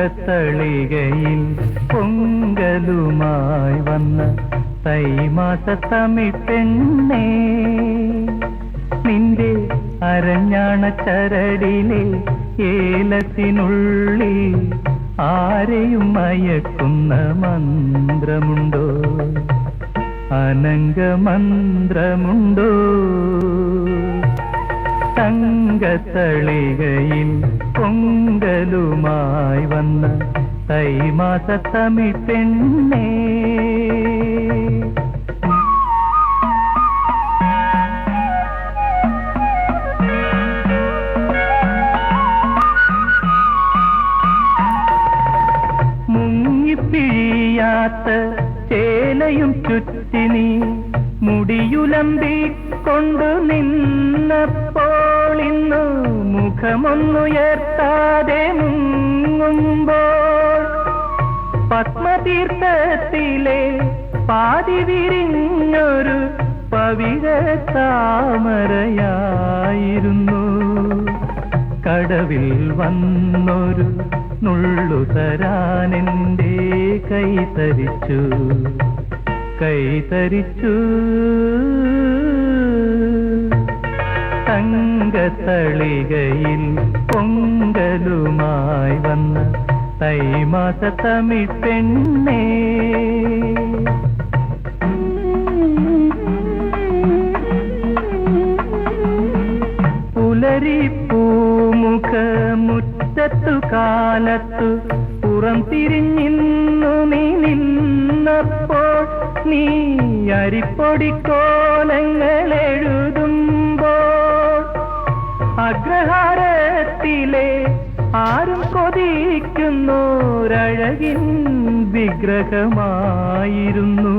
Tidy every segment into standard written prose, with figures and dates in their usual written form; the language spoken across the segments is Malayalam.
തങ്കത്തളികയിൽ പൊങ്കലുമായി വന്ന തൈമാസ തമിഴ് പെണ്ണേ, നിന്റെ അരഞ്ഞാണ ചരടിലെ ഏലത്തിനുള്ളിൽ ആരെയും മയക്കുന്ന മന്ത്രമുണ്ടോ, അനംഗമന്ത്രമുണ്ടോ? തങ്കത്തളികയിൽ പൊങ്കലുമായി വന്ന തൈമാസ തമിഴ് പെണ്ണേ, മുങ്ങിപ്പിഴിയാത്ത ചേലയും ചുറ്റി നീ മുടിയുലമ്പിക്കൊണ്ടു നിന്നപ്പോൾ ഇന്നു മുഖമൊന്നുയർത്താതെ മുങ്ങുമ്പോൾ പത്മതീർത്ഥത്തിലെ പാതി വിരിഞ്ഞൊരു പവിഴ താമരയായിരുന്നു. കടവിൽ വന്നൊരു നുള്ളു തരാനെന്റെ കൈതരിച്ചു, കൈതരിച്ചു. തങ്കത്തളികയിൽ പൊങ്കലുമായി വന്ന തൈമാസ തമിഴ് പെണ്ണേ, പുലരിപ്പൂമുഖ മുറ്റത്തു കാലത്തു പുറം തിരിഞ്ഞിന്നു നീ നിന്നപ്പോൾ, നീ അരിപ്പൊടിക്കോലങ്ങൾ എഴുതുമ്പോൾ അഗ്രഹാരത്തിലെ ആരും കൊതിക്കുന്നോരഴകിൻ വിഗ്രഹമായിരുന്നു.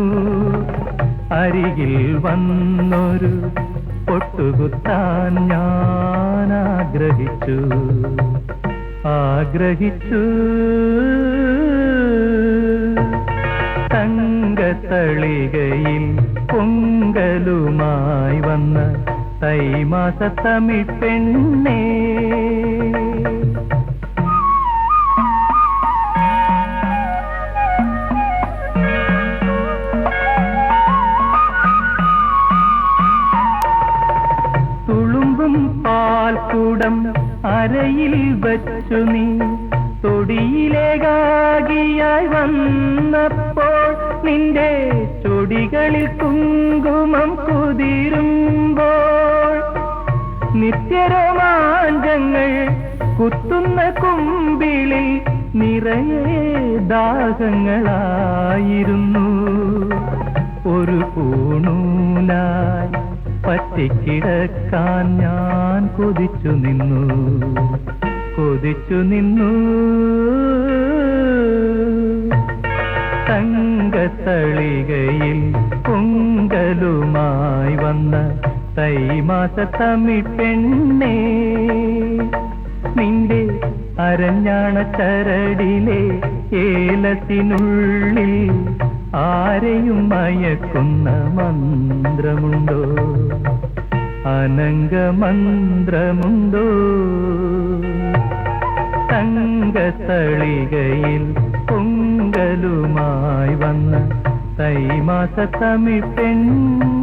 അരികിൽ വന്നൊരു പൊട്ടുകുത്താൻ ഞാൻ ആഗ്രഹിച്ചു, ആഗ്രഹിച്ചു. തങ്കത്തളികയിൽ പൊങ്കലുമായി വന്ന തൈമാസ തമിഴ് പെണ്ണേ, തുളുമ്പും പാൽക്കുടം അരയിൽ വച്ചു നീ തൊടിയിലേകാകിയായി വന്നപ്പോൾ, നിന്റെ ചൊടികളിൽ കുങ്കുമം കുതിരുമ്പോൾ നിത്യരോമാഞ്ചങ്ങൾ കുത്തുന്ന കുമ്പിളിൽ നിറയെ ദാഹങ്ങളായിരുന്നു. ഒരു പൂണൂലായി പറ്റിക്കിടക്കാൻ ഞാൻ കൊതിച്ചു നിന്നു, കൊതിച്ചു നിന്നു. തങ്കത്തളികയിൽ പൊങ്കലുമായി വന്ന തൈമാസ തമിഴ് പെണ്ണേ, നിന്റെ അരഞ്ഞാണ ചരടിലെ ഏലത്തിനുള്ളിൽ ആരെയും മയക്കുന്ന മന്ത്രമുണ്ടോ, അനംഗമന്ത്രമുണ്ടോ? തങ്കത്തളികയിൽ പൊങ്കലുമായി വന്ന തൈമാസ തമിഴ് പെണ്ണേ.